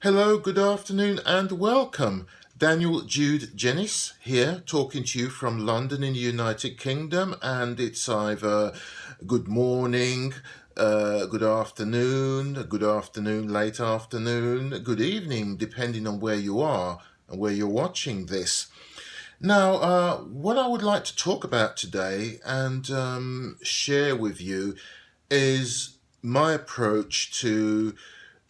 Hello, good afternoon, and welcome. Daniel Jude Jennis here, talking to you from London in the United Kingdom, and it's either good morning, good afternoon, late afternoon, good evening, depending on where you are and where you're watching this. Now, what I would like to talk about today and share with you is my approach to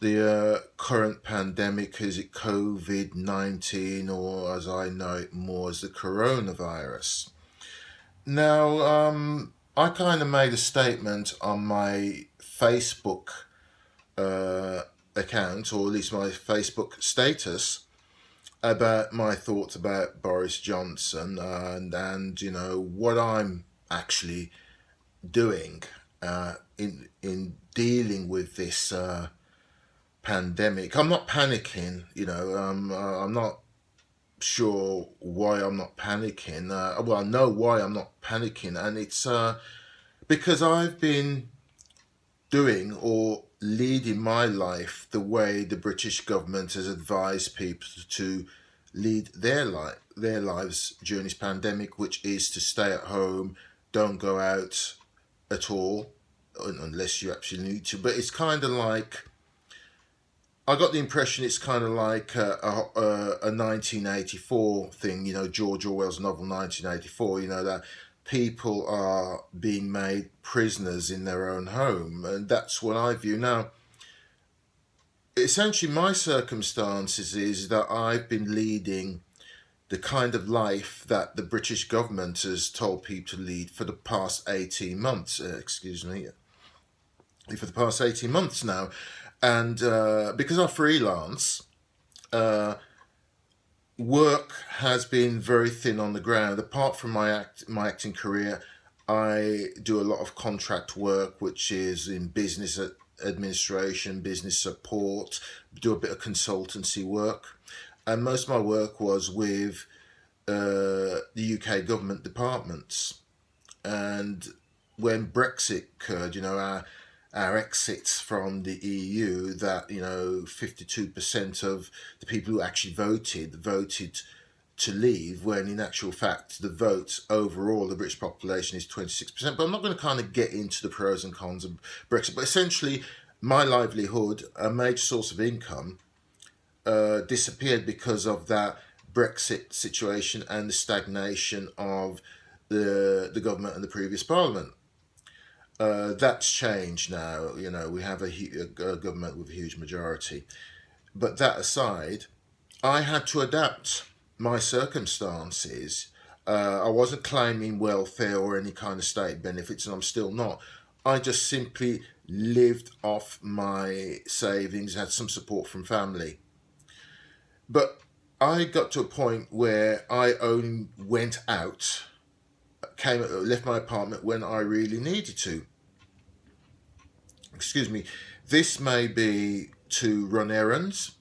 the current pandemic. Is it COVID 19, or as I know it more as the coronavirus? Now, I kind of made a statement on my Facebook uh, account, or at least my Facebook status, about my thoughts about Boris Johnson and what I'm actually doing in dealing with this pandemic. I'm not panicking, I'm not sure why I'm not panicking. Well, I know why I'm not panicking, and it's because I've been doing or leading my life the way the British government has advised people to lead their lives during this pandemic, which is to stay at home, don't go out at all, unless you actually need to. But it's kind of like, I got the impression it's kind of like a 1984 thing, George Orwell's novel 1984, that people are being made prisoners in their own home. And that's what I view. Now, essentially, my circumstances is that I've been leading the kind of life that the British government has told people to lead for the past 18 months, for the past 18 months now. And because I freelance, uh, work has been very thin on the ground. Apart from my acting career, I do a lot of contract work, which is in business administration, business support, do a bit of consultancy work. And most of my work was with the UK government departments. And when Brexit occurred, our exits from the EU, that 52% of the people who actually voted to leave, when in actual fact the vote overall, the British population is 26%. But I'm not going to kind of get into the pros and cons of Brexit. But essentially, my livelihood, a major source of income, disappeared because of that Brexit situation and the stagnation of the government and the previous parliament. That's changed now. We have a government with a huge majority. But that aside, I had to adapt my circumstances. I wasn't claiming welfare or any kind of state benefits, and I'm still not. I just simply lived off my savings, had some support from family. But I got to a point where I only went out, left my apartment when I really needed to. Excuse me. This may be to run errands,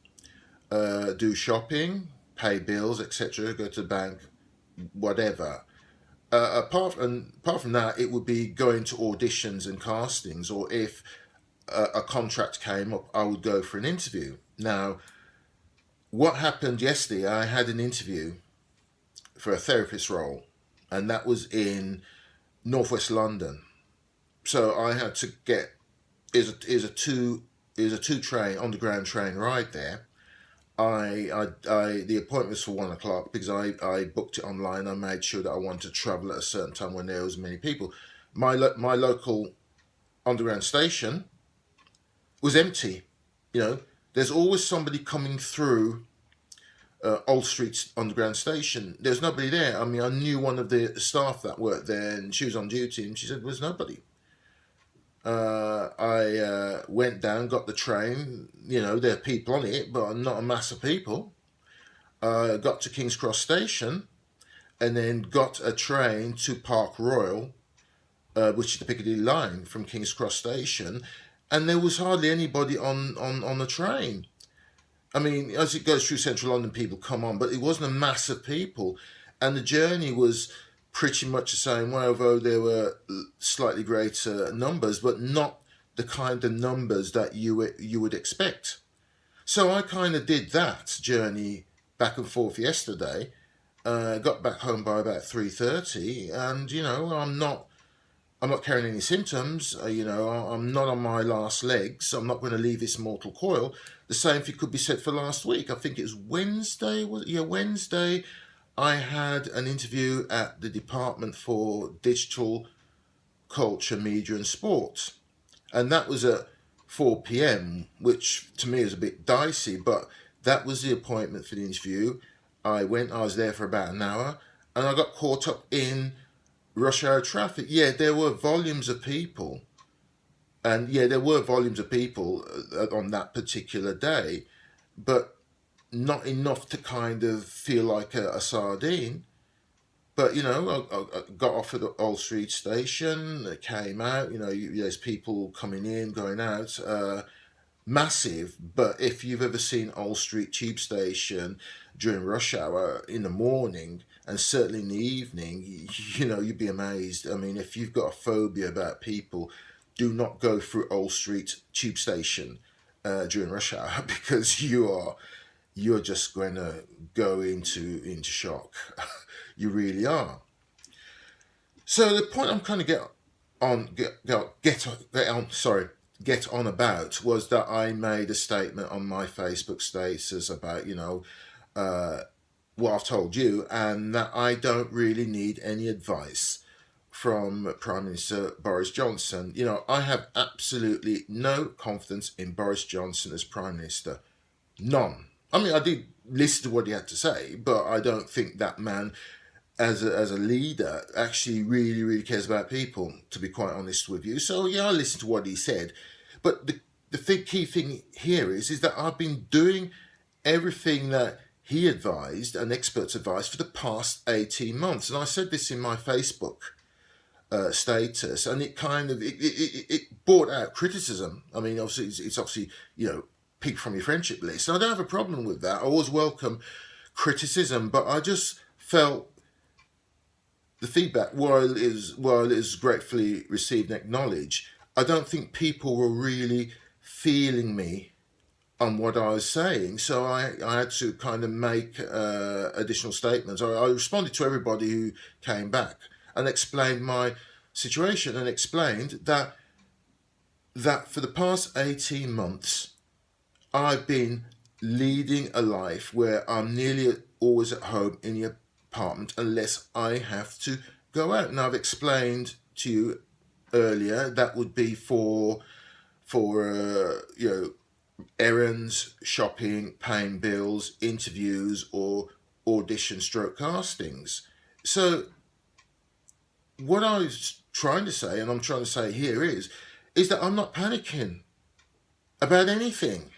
do shopping, pay bills, etc., go to the bank, whatever. Apart from that, it would be going to auditions and castings, or if a contract came up, I would go for an interview. Now, what happened yesterday, I had an interview for a therapist role, and that was in northwest London. So I had to get is a two train underground train ride there. The appointment was for 1 o'clock because I booked it online. I made sure that I wanted to travel at a certain time when there was many people. My local underground station was empty. There's always somebody coming through Old Street's underground station. There's nobody there. I mean, I knew one of the staff that worked there, and she was on duty, and she said there was nobody. I went down, got the train. There are people on it, but not a mass of people. Got to King's Cross Station, and then got a train to Park Royal, which is the Piccadilly line from King's Cross Station, and there was hardly anybody on the train. I mean, as it goes through central London, people come on, but it wasn't a mass of people, and the journey was pretty much the same way, although there were slightly greater numbers, but not the kind of numbers that you would expect. So I kind of did that journey back and forth yesterday. Got back home by about 3:30, and I'm not carrying any symptoms. I'm not on my last legs. I'm not going to leave this mortal coil. The same thing could be said for last week. I think it was Wednesday. Wednesday. I had an interview at the Department for Digital Culture, Media and Sport, and that was at 4 p.m., which to me is a bit dicey, but that was the appointment for the interview. I was there for about an hour, and I got caught up in rush hour traffic. Yeah, there were volumes of people, and yeah, there were volumes of people on that particular day, but not enough to kind of feel like a sardine. But I got off at the Old Street station, came out. There's people coming in, going out. Massive. But if you've ever seen Old Street Tube Station during rush hour in the morning, and certainly in the evening, you'd be amazed. I mean, if you've got a phobia about people, do not go through Old Street Tube Station during rush hour because you're just going to go into shock. You really are. So the point I'm kind of get on about was that I made a statement on my Facebook status about what I've told you, and that I don't really need any advice from Prime Minister Boris Johnson. I have absolutely no confidence in Boris Johnson as Prime Minister. None. I mean, I did listen to what he had to say, but I don't think that man, as a leader, actually really, really cares about people, to be quite honest with you. So, yeah, I listened to what he said. But the key thing here is that I've been doing everything that he advised and experts advised for the past 18 months. And I said this in my Facebook status, and it kind of it brought out criticism. I mean, obviously, it's obviously, people from your friendship list. And I don't have a problem with that. I always welcome criticism, but I just felt the feedback, while it is gratefully received and acknowledged, I don't think people were really feeling me on what I was saying. So I had to kind of make additional statements. I responded to everybody who came back and explained my situation, and explained that for the past 18 months, I've been leading a life where I'm nearly always at home in the apartment unless I have to go out. And I've explained to you earlier that would be for errands, shopping, paying bills, interviews, or audition stroke castings. So what I was trying to say, and I'm trying to say here, is that I'm not panicking about anything.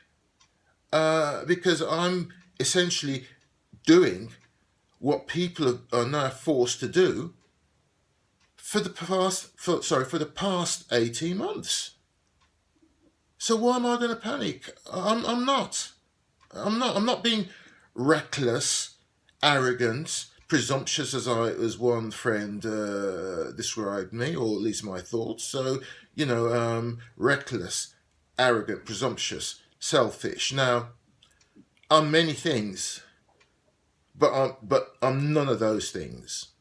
Because I'm essentially doing what people are now forced to do for the past 18 months. So why am I going to panic? I'm not. I'm not being reckless, arrogant, presumptuous, as one friend described me, or at least my thoughts. So reckless, arrogant, presumptuous, selfish. Now, I'm many things, but I'm none of those things.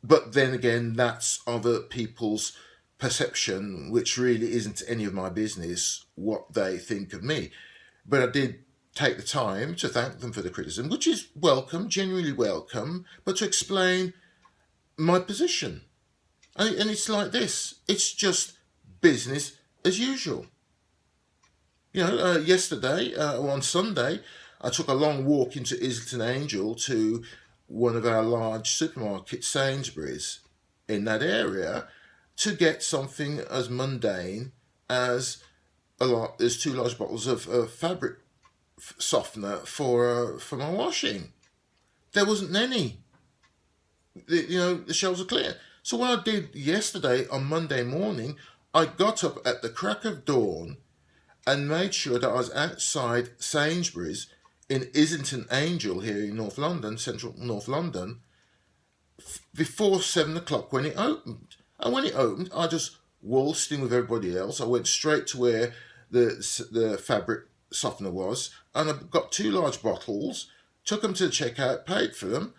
But then again, that's other people's perception, which really isn't any of my business what they think of me. But I did take the time to thank them for the criticism, which is welcome, genuinely welcome, but to explain my position. And it's like this. It's just business as usual. Yesterday, on Sunday, I took a long walk into Islington Angel to one of our large supermarkets, Sainsbury's, in that area, to get something as mundane as there's 2 large bottles of fabric softener for my washing. There wasn't any. The shelves are clear. So what I did yesterday on Monday morning, I got up at the crack of dawn and made sure that I was outside Sainsbury's in Islington Angel here in North London, central North London, before 7 o'clock when it opened. And when it opened, I just waltzed in with everybody else. I went straight to where the fabric softener was, and I got two large bottles, took them to the checkout, paid for them,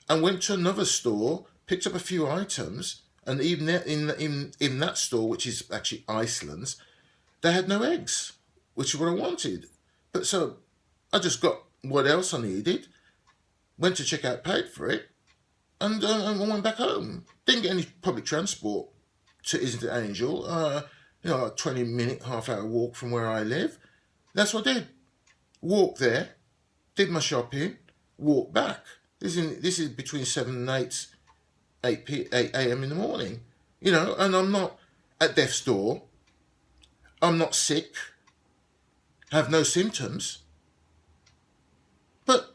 and went to another store, picked up a few items, and even in that store, which is actually Iceland's, they had no eggs, which is what I wanted. But so I just got what else I needed, went to checkout, paid for it, and I went back home. Didn't get any public transport to Islington Angel. A 20-minute, half-hour walk from where I live. That's what I did. Walked there, did my shopping, walked back. This is between 7 and 8 a.m. in the morning. And I'm not at death's door. I'm not sick. Have no symptoms. But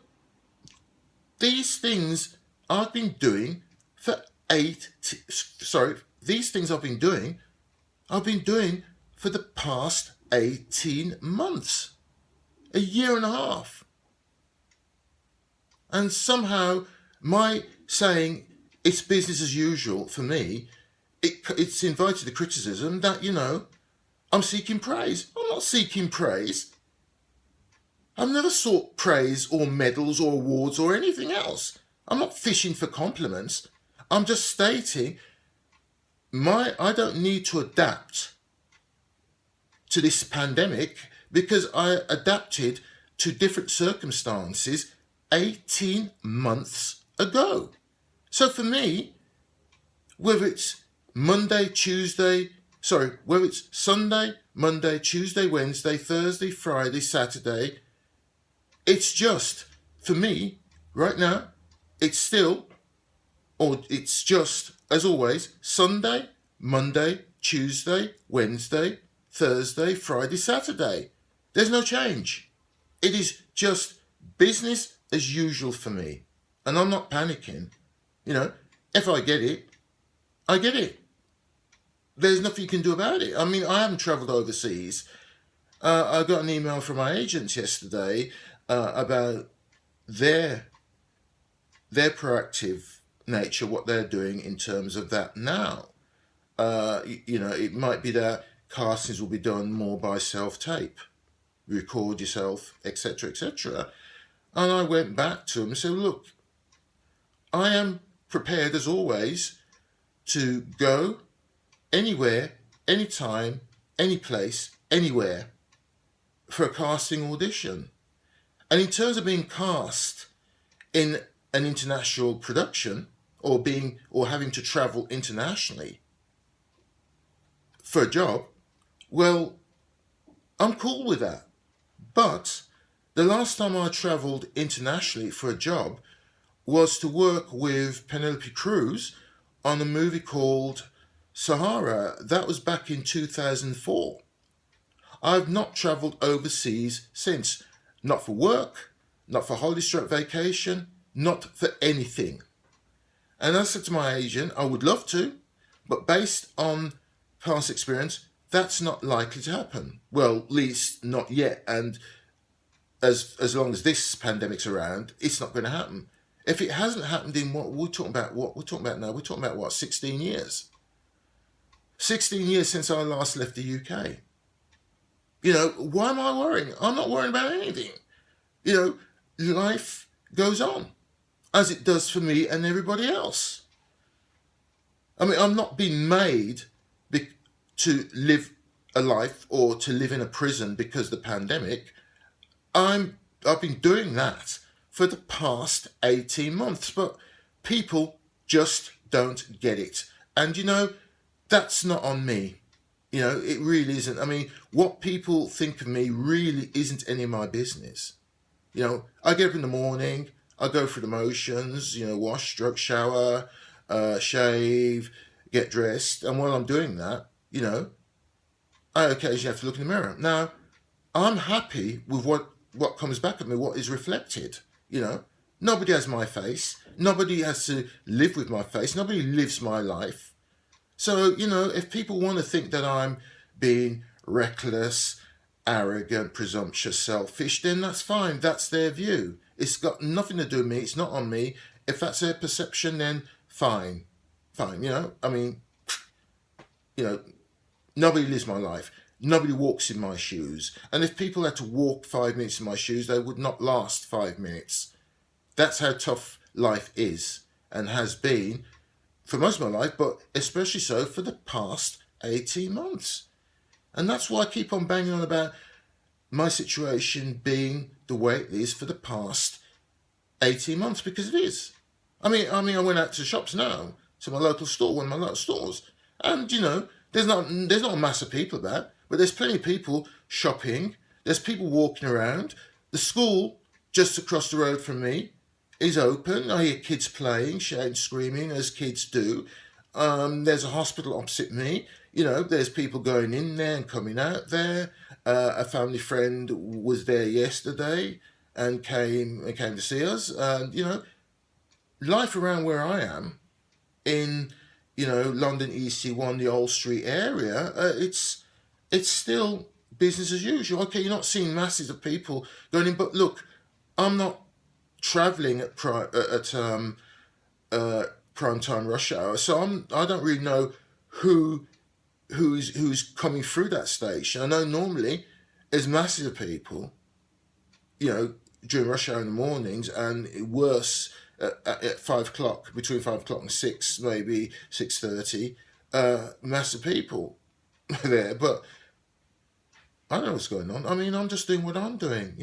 these things I've been doing for these things I've been doing for the past 18 months. A year and a half. And somehow my saying it's business as usual for me, it's invited the criticism that, I'm seeking praise. I'm not seeking praise. I've never sought praise or medals or awards or anything else. I'm not fishing for compliments. I'm just stating I don't need to adapt to this pandemic because I adapted to different circumstances 18 months ago. So for me, whether it's whether it's Sunday, Monday, Tuesday, Wednesday, Thursday, Friday, Saturday, it's just, for me, right now, it's just, as always, Sunday, Monday, Tuesday, Wednesday, Thursday, Friday, Saturday. There's no change. It is just business as usual for me. And I'm not panicking. If I get it, I get it. There's nothing you can do about it. I mean, I haven't travelled overseas. I got an email from my agents yesterday about their proactive nature, what they're doing in terms of that now. It might be that castings will be done more by self-tape, record yourself, etc., etc. And I went back to them and said, look, I am prepared as always to go anywhere, anytime, any place, anywhere for a casting audition. And in terms of being cast in an international production or having to travel internationally for a job, well, I'm cool with that. But the last time I travelled internationally for a job was to work with Penelope Cruz on a movie called Sahara. That was back in 2004. I've not travelled overseas since. Not for work, not for holiday stroke vacation, not for anything. And I said to my agent, I would love to, but based on past experience, that's not likely to happen. Well, at least not yet. And as long as this pandemic's around, it's not going to happen. If it hasn't happened in what we're talking about now, we're talking about 16 years. 16 years since I last left the UK. Why am I worrying? I'm not worrying about anything. Life goes on, as it does for me and everybody else. I mean, I'm not being made to live a life or to live in a prison because of the pandemic. I've been doing that for the past 18 months, but people just don't get it. And that's not on me. It really isn't. I mean, what people think of me really isn't any of my business. I get up in the morning, I go through the motions, wash, stroke, shower, shave, get dressed. And while I'm doing that, I occasionally have to look in the mirror. Now, I'm happy with what comes back at me, what is reflected. Nobody has my face. Nobody has to live with my face. Nobody lives my life. So, if people want to think that I'm being reckless, arrogant, presumptuous, selfish, then that's fine. That's their view. It's got nothing to do with me. It's not on me. If that's their perception, then fine. Fine, I mean, nobody lives my life. Nobody walks in my shoes. And if people had to walk 5 minutes in my shoes, they would not last 5 minutes. That's how tough life is and has been for most of my life, but especially so for the past 18 months. And that's why I keep on banging on about my situation being the way it is for the past 18 months, because it is. I mean, I went out to the shops now, to my local store, one of my local stores, and there's not a mass of people about, but there's plenty of people shopping. There's people walking around. The school just across the road from me is open. I hear kids playing, shouting, screaming, as kids do. There's a hospital opposite me. There's people going in there and coming out there. A family friend was there yesterday and came to see us. And life around where I am in London EC1, the Old Street area, it's still business as usual. Okay, you're not seeing masses of people going in, but look, I'm not traveling at prime time rush hour, so I don't really know who's coming through that station. I know normally there's masses of people, during rush hour in the mornings, and worse at 5 o'clock, between 5 o'clock and 6, maybe 6:30, massive people there. But I don't know what's going on. I mean, I'm just doing what I'm doing,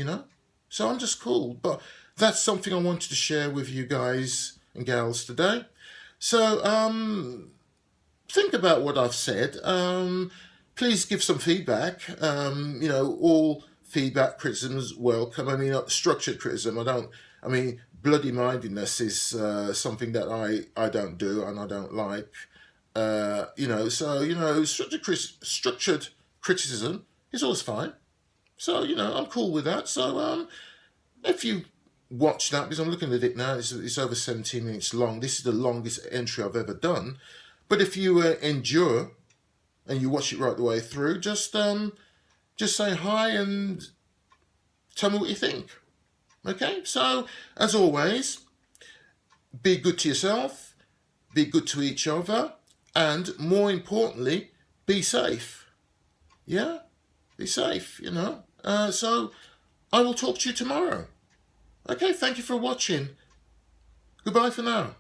so I'm just cool. But that's something I wanted to share with you guys and gals today. So think about what I've said. Please give some feedback. All feedback, criticisms welcome. I mean, structured criticism. Bloody mindedness is something that I don't do and I don't like. Structured criticism is always fine. So I'm cool with that. So if you watch that, because I'm looking at it now, it's over 17 minutes long. This is the longest entry I've ever done. But if you endure and you watch it right the way through, just say hi and tell me what you think. Okay? So, as always, be good to yourself, be good to each other, and more importantly, be safe. Yeah? Be safe, So, I will talk to you tomorrow. Okay, thank you for watching. Goodbye for now.